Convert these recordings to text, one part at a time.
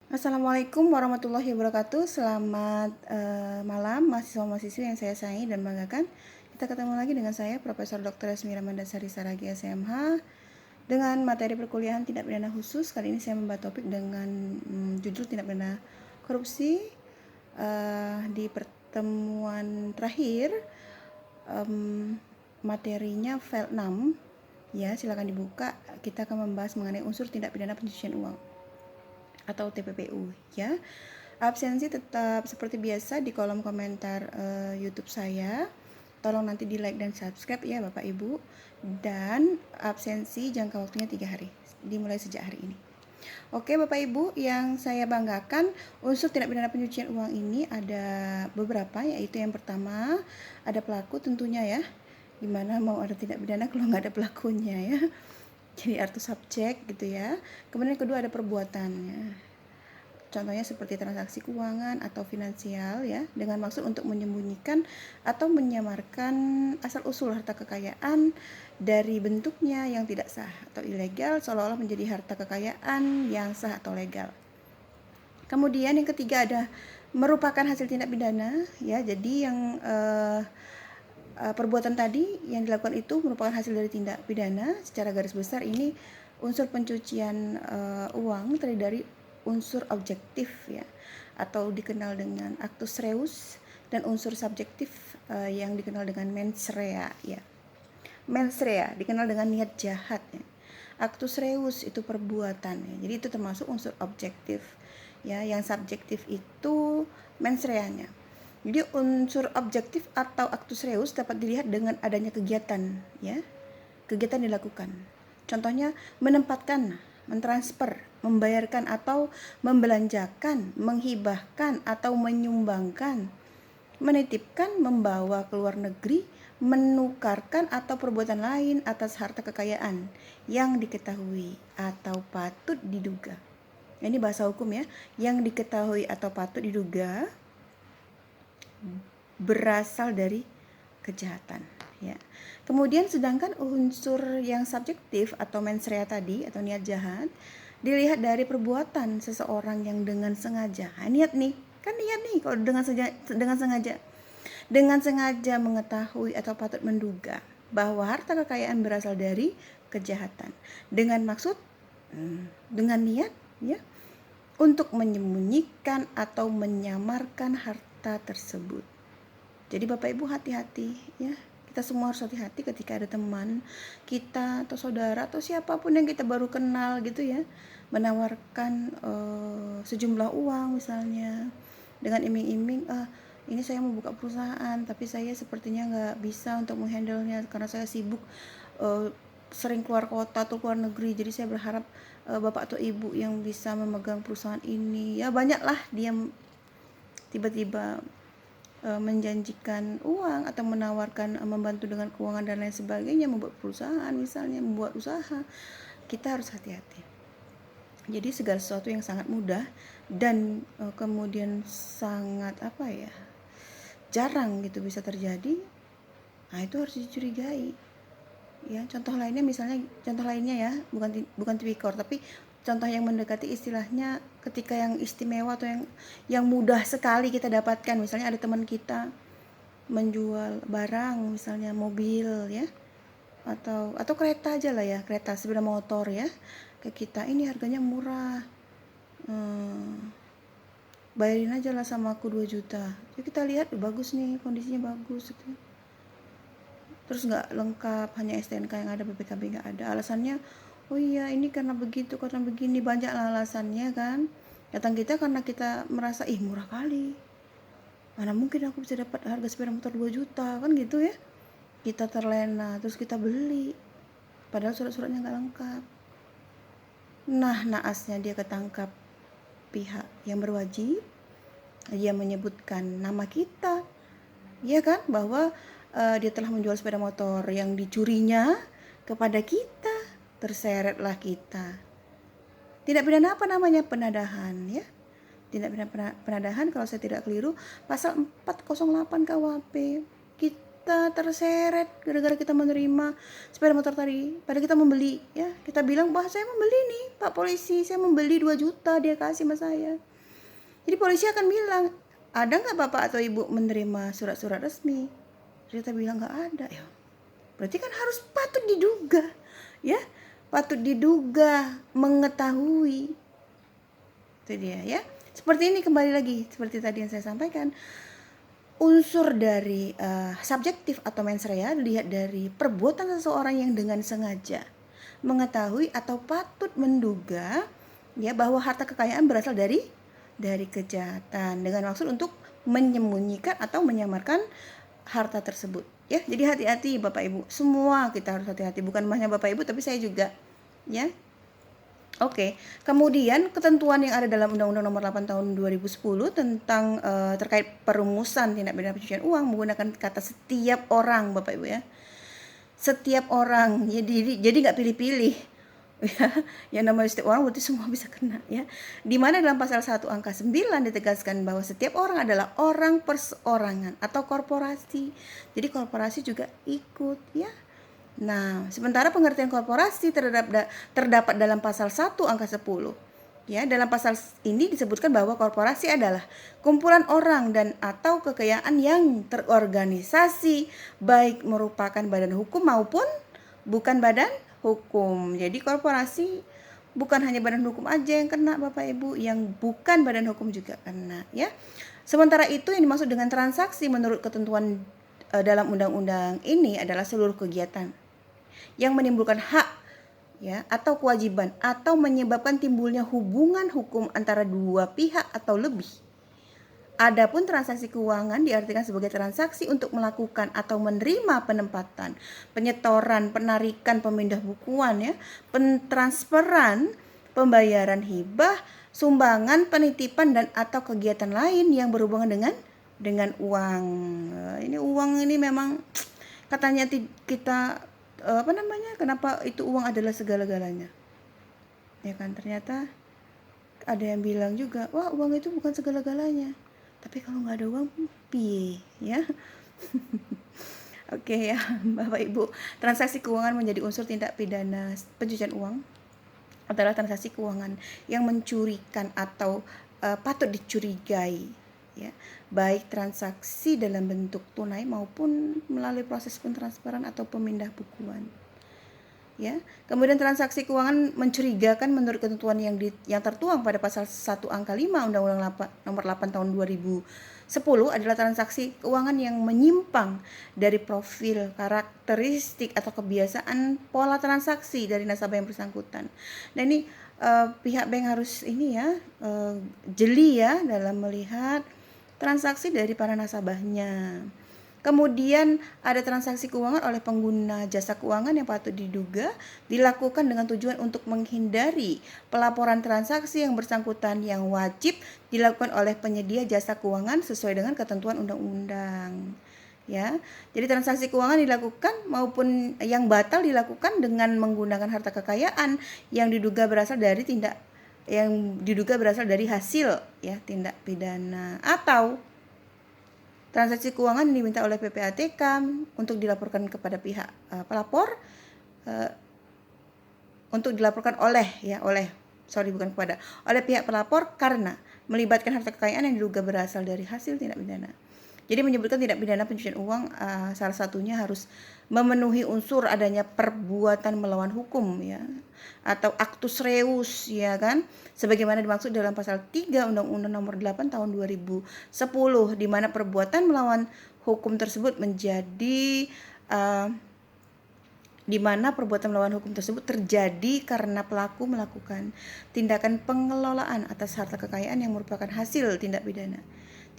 Assalamualaikum warahmatullahi wabarakatuh. Selamat malam mahasiswa-mahasiswi yang saya sayangi dan banggakan. Kita ketemu lagi dengan saya Profesor Dr. Esmira Mandasari Saragi SMH dengan materi perkuliahan tindak pidana khusus. Kali ini saya membahas topik dengan judul tindak pidana korupsi. Di pertemuan terakhir materinya file 6 ya, silakan dibuka. Kita akan membahas mengenai unsur tindak pidana pencucian uang atau TPPU ya. Absensi tetap seperti biasa di kolom komentar YouTube saya. Tolong nanti di like dan subscribe ya Bapak Ibu. Dan absensi jangka waktunya 3 hari dimulai sejak hari ini. Oke Bapak Ibu, yang saya banggakan unsur tindak pidana pencucian uang ini ada beberapa, yaitu yang pertama ada pelaku tentunya ya. Gimana mau ada tindak pidana kalau nggak ada pelakunya ya. Jadi arti subjek gitu ya. Kemudian yang kedua ada perbuatannya. Contohnya seperti transaksi keuangan atau finansial ya, dengan maksud untuk menyembunyikan atau menyamarkan asal-usul harta kekayaan dari bentuknya yang tidak sah atau ilegal seolah-olah menjadi harta kekayaan yang sah atau legal. Kemudian yang ketiga ada merupakan hasil tindak pidana ya. Jadi yang perbuatan tadi yang dilakukan itu merupakan hasil dari tindak pidana. Secara garis besar ini unsur pencucian uang terdiri dari unsur objektif ya, atau dikenal dengan actus reus, dan unsur subjektif yang dikenal dengan mens rea ya. Mens rea dikenal dengan niat jahat ya. Actus reus itu perbuatan ya. Jadi itu termasuk unsur objektif ya. Yang subjektif itu mens rea-nya. Jadi unsur objektif atau actus reus dapat dilihat dengan adanya kegiatan ya. Kegiatan dilakukan. Contohnya menempatkan, mentransfer, membayarkan atau membelanjakan, menghibahkan atau menyumbangkan, menitipkan, membawa ke luar negeri, menukarkan atau perbuatan lain atas harta kekayaan yang diketahui atau patut diduga. Ini bahasa hukum ya, yang diketahui atau patut diduga berasal dari kejahatan ya. Kemudian sedangkan unsur yang subjektif atau mens rea tadi atau niat jahat dilihat dari perbuatan seseorang yang dengan sengaja. Niat nih, kan niat nih kalau dengan sengaja mengetahui atau patut menduga bahwa harta kekayaan berasal dari kejahatan dengan maksud dengan niat ya untuk menyembunyikan atau menyamarkan harta tersebut. Jadi Bapak Ibu hati-hati ya. Kita semua harus hati-hati ketika ada teman kita atau saudara atau siapapun yang kita baru kenal gitu ya, menawarkan sejumlah uang misalnya dengan iming-iming, ini saya mau buka perusahaan tapi saya sepertinya nggak bisa untuk menghandlenya karena saya sibuk sering keluar kota atau keluar negeri, jadi saya berharap bapak atau ibu yang bisa memegang perusahaan ini ya. Banyaklah dia tiba-tiba menjanjikan uang atau menawarkan membantu dengan keuangan dan lain sebagainya, membuat perusahaan misalnya, membuat usaha. Kita harus hati-hati. Jadi segala sesuatu yang sangat mudah dan kemudian sangat jarang gitu bisa terjadi, nah itu harus dicurigai ya. Contoh lainnya ya, bukan tipikor tapi contoh yang mendekati istilahnya ketika yang istimewa atau yang mudah sekali kita dapatkan. Misalnya ada teman kita menjual barang, misalnya mobil ya, atau kereta aja lah ya, kereta sepeda motor ya, ke kita, ini harganya murah, bayarin aja lah sama aku 2 juta. Jadi kita lihat bagus nih, kondisinya bagus gitu. Terus nggak lengkap, hanya STNK yang ada, BPKB nggak ada. Alasannya, oh iya ini karena begitu, karena begini, banyak lah alasannya kan. Datang kita karena kita merasa murah kali, mana mungkin aku bisa dapat harga sepeda motor 2 juta kan gitu ya. Kita terlena terus kita beli padahal surat-suratnya nggak lengkap. Nah, naasnya dia ketangkap pihak yang berwajib, dia menyebutkan nama kita ya kan, bahwa dia telah menjual sepeda motor yang dicurinya kepada kita. Terseretlah kita. Tindak pidana apa namanya? Penadahan ya. Tindak pidana penadahan kalau saya tidak keliru pasal 408 KUHP. Kita kita terseret gara-gara kita menerima sepeda motor tadi. Padahal kita membeli, ya. Kita bilang, "Wah, saya membeli nih, Pak Polisi, saya membeli 2 juta dia kasih sama saya." Jadi polisi akan bilang, "Ada nggak Bapak atau Ibu menerima surat-surat resmi?" Terus kita bilang nggak ada, ya. Berarti kan harus patut diduga, ya. Patut diduga, mengetahui. Itu dia, ya. Seperti ini kembali lagi, seperti tadi yang saya sampaikan. Unsur dari subjektif atau mens rea dilihat dari perbuatan seseorang yang dengan sengaja mengetahui atau patut menduga, ya, bahwa harta kekayaan berasal dari kejahatan dengan maksud untuk menyembunyikan atau menyamarkan harta tersebut, ya. Jadi hati-hati Bapak Ibu, semua kita harus hati-hati, bukan hanya Bapak Ibu tapi saya juga, ya. Oke, kemudian ketentuan yang ada dalam Undang-Undang Nomor 8 Tahun 2010 tentang terkait perumusan tindak pidana pencucian uang menggunakan kata setiap orang, Bapak Ibu, ya. Setiap orang, jadi nggak pilih-pilih, ya. Yang namanya setiap orang berarti semua bisa kena, ya. Di mana dalam pasal 1 angka 9 ditegaskan bahwa setiap orang adalah orang perseorangan atau korporasi. Jadi korporasi juga ikut, ya. Nah, sementara pengertian korporasi terdapat dalam pasal 1 angka 10. Ya, dalam pasal ini disebutkan bahwa korporasi adalah kumpulan orang dan atau kekayaan yang terorganisasi, baik merupakan badan hukum maupun bukan badan hukum. Jadi korporasi bukan hanya badan hukum aja yang kena, Bapak Ibu, yang bukan badan hukum juga kena, ya. Sementara itu yang dimaksud dengan transaksi menurut ketentuan dalam undang-undang ini adalah seluruh kegiatan yang menimbulkan hak, ya, atau kewajiban atau menyebabkan timbulnya hubungan hukum antara dua pihak atau lebih. Adapun transaksi keuangan diartikan sebagai transaksi untuk melakukan atau menerima penempatan, penyetoran, penarikan, pemindah bukuan, ya, pentransferan, pembayaran hibah, sumbangan, penitipan dan atau kegiatan lain yang berhubungan dengan uang. Ini uang ini memang katanya kita kenapa itu uang adalah segala-galanya, ya kan? Ternyata ada yang bilang juga, wah, uang itu bukan segala-galanya, tapi kalau nggak ada uang piye, ya. Oke, ya, Bapak Ibu, transaksi keuangan menjadi unsur tindak pidana pencucian uang adalah transaksi keuangan yang mencurikan atau patut dicurigai, ya, baik transaksi dalam bentuk tunai maupun melalui proses pentransferan atau pemindah bukuan, ya. Kemudian transaksi keuangan mencurigakan menurut ketentuan yang tertuang pada pasal 1 angka 5 Undang-Undang Nomor 8 Tahun 2010 adalah transaksi keuangan yang menyimpang dari profil, karakteristik atau kebiasaan pola transaksi dari nasabah yang bersangkutan. Nah, ini pihak bank harus jeli, ya, dalam melihat transaksi dari para nasabahnya. Kemudian ada transaksi keuangan oleh pengguna jasa keuangan yang patut diduga dilakukan dengan tujuan untuk menghindari pelaporan transaksi yang bersangkutan yang wajib dilakukan oleh penyedia jasa keuangan sesuai dengan ketentuan undang-undang, ya. Jadi transaksi keuangan dilakukan maupun yang batal dilakukan dengan menggunakan harta kekayaan yang diduga berasal dari hasil, ya, tindak pidana, atau transaksi keuangan diminta oleh PPATK untuk dilaporkan kepada pihak pelapor, untuk dilaporkan oleh pihak pelapor karena melibatkan harta kekayaan yang diduga berasal dari hasil tindak pidana. Jadi menyebutkan tindak pidana pencucian uang salah satunya harus memenuhi unsur adanya perbuatan melawan hukum, ya, atau actus reus, ya kan, sebagaimana dimaksud dalam pasal 3 Undang-Undang Nomor 8 Tahun 2010, di mana perbuatan melawan hukum tersebut terjadi karena pelaku melakukan tindakan pengelolaan atas harta kekayaan yang merupakan hasil tindak pidana.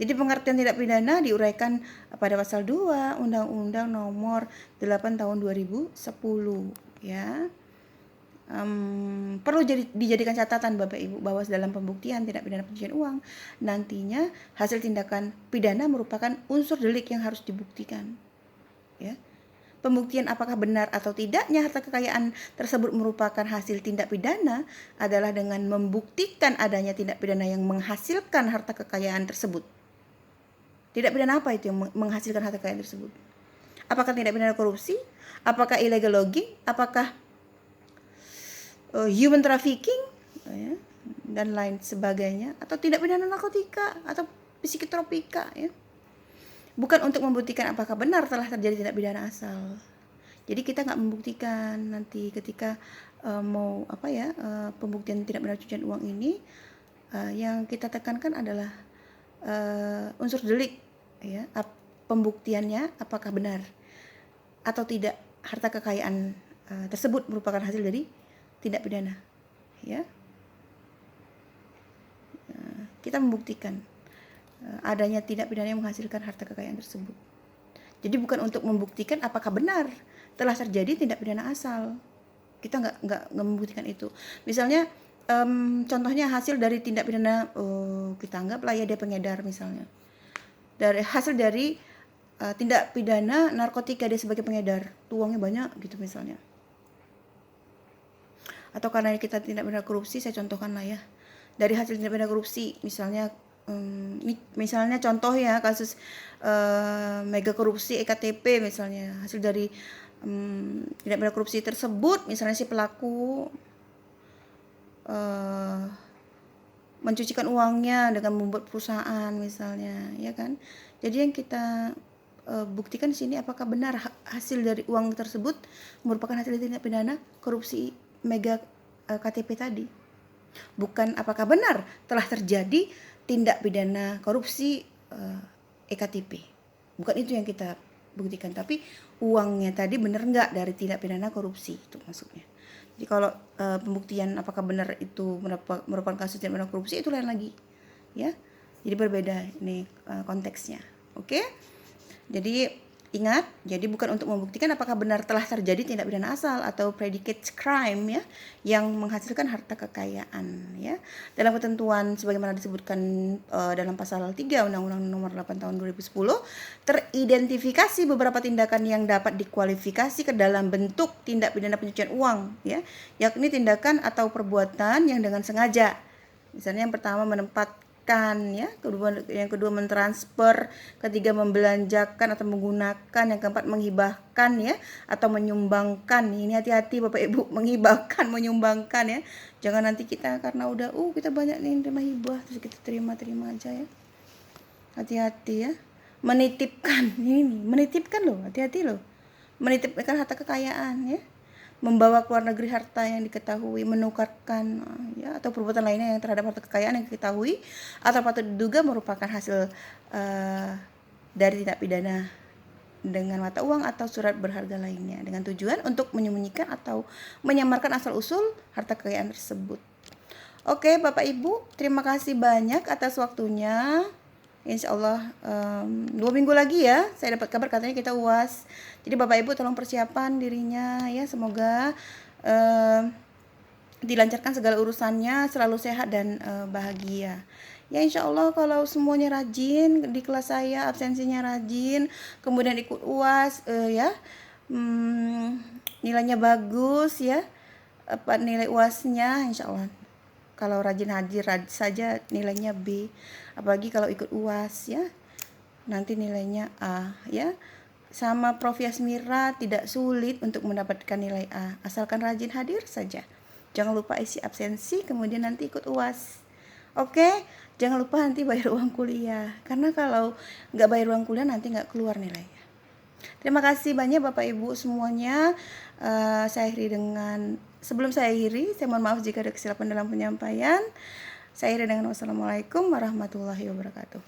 Jadi pengertian tindak pidana diuraikan pada pasal 2 Undang-Undang Nomor 8 Tahun 2010, ya. Perlu dijadikan catatan, Bapak Ibu, bahwa dalam pembuktian tindak pidana pencucian uang nantinya hasil tindakan pidana merupakan unsur delik yang harus dibuktikan, ya. Pembuktian apakah benar atau tidaknya harta kekayaan tersebut merupakan hasil tindak pidana adalah dengan membuktikan adanya tindak pidana yang menghasilkan harta kekayaan tersebut. Tindak pidana apa itu yang menghasilkan harta kekayaan tersebut? Apakah tindak pidana korupsi? Apakah illegal logging? Apakah human trafficking? Ya, dan lain sebagainya, atau tindak pidana narkotika atau psikotropika, ya. Bukan untuk membuktikan apakah benar telah terjadi tindak pidana asal. Jadi kita nggak membuktikan nanti ketika mau pembuktian tindak pidana pencucian uang ini, yang kita tekankan adalah unsur delik, ya, pembuktiannya apakah benar atau tidak harta kekayaan tersebut merupakan hasil dari tindak pidana, ya. Kita membuktikan adanya tindak pidana yang menghasilkan harta kekayaan tersebut. Jadi bukan untuk membuktikan apakah benar telah terjadi tindak pidana asal. Kita nggak membuktikan itu. Misalnya contohnya hasil dari tindak pidana, kita anggaplah ya dia pengedar misalnya. Dari hasil dari tindak pidana narkotika dia sebagai pengedar, uangnya banyak gitu misalnya. Atau karena kita tindak pidana korupsi, saya contohkan lah ya. Dari hasil tindak pidana korupsi, misalnya contoh ya kasus mega korupsi EKTP misalnya, hasil dari tindak pidana korupsi tersebut misalnya si pelaku mencucikan uangnya dengan membuat perusahaan misalnya, ya kan. Jadi yang kita buktikan di sini apakah benar hasil dari uang tersebut merupakan hasil dari tindak pidana korupsi mega KTP tadi. Bukan apakah benar telah terjadi tindak pidana korupsi EKTP. Bukan itu yang kita buktikan, tapi uangnya tadi benar nggak dari tindak pidana korupsi, itu maksudnya. Jadi kalau pembuktian apakah benar itu merupakan kasus tindak pidana korupsi, itu lain lagi, ya. Jadi berbeda ini konteksnya. Oke? Jadi ingat, jadi bukan untuk membuktikan apakah benar telah terjadi tindak pidana asal atau predicate crime, ya, yang menghasilkan harta kekayaan, ya. Dalam ketentuan sebagaimana disebutkan dalam pasal 3 Undang-Undang Nomor 8 Tahun 2010, teridentifikasi beberapa tindakan yang dapat dikualifikasi ke dalam bentuk tindak pidana pencucian uang, ya, yakni tindakan atau perbuatan yang dengan sengaja. Misalnya yang pertama menempatkan, ya, yang kedua mentransfer, ketiga membelanjakan atau menggunakan, yang keempat menghibahkan, ya, atau menyumbangkan. Ini hati-hati Bapak Ibu, menghibahkan, menyumbangkan, ya. Jangan nanti kita karena udah kita banyak nih terima hibah terus kita terima aja, ya. Hati-hati, ya. Menitipkan, ini menitipkan loh, hati-hati loh. Menitipkan harta kekayaan, ya. Membawa ke luar negeri harta yang diketahui, menukarkan, ya, atau perbuatan lainnya yang terhadap harta kekayaan yang diketahui atau patut diduga merupakan hasil dari tindak pidana dengan mata uang atau surat berharga lainnya, dengan tujuan untuk menyembunyikan atau menyamarkan asal-usul harta kekayaan tersebut. Oke Bapak Ibu, terima kasih banyak atas waktunya. Insya Allah 2 minggu lagi ya, saya dapat kabar katanya kita UAS. Jadi Bapak Ibu tolong persiapan dirinya, ya. Semoga dilancarkan segala urusannya, selalu sehat dan bahagia. Ya insya Allah kalau semuanya rajin di kelas saya, absensinya rajin, kemudian ikut UAS, ya, nilainya bagus, ya, nilai UASnya insya Allah. Kalau rajin hadir saja nilainya B, apalagi kalau ikut UAS, ya, nanti nilainya A, ya. Sama Prof Yasmira tidak sulit untuk mendapatkan nilai A, asalkan rajin hadir saja. Jangan lupa isi absensi, kemudian nanti ikut UAS. Oke, jangan lupa nanti bayar uang kuliah, karena kalau nggak bayar uang kuliah nanti nggak keluar nilainya. Terima kasih banyak Bapak Ibu semuanya. Sebelum saya akhiri, saya mohon maaf jika ada kesilapan dalam penyampaian. Saya akhiri dengan wassalamualaikum warahmatullahi wabarakatuh.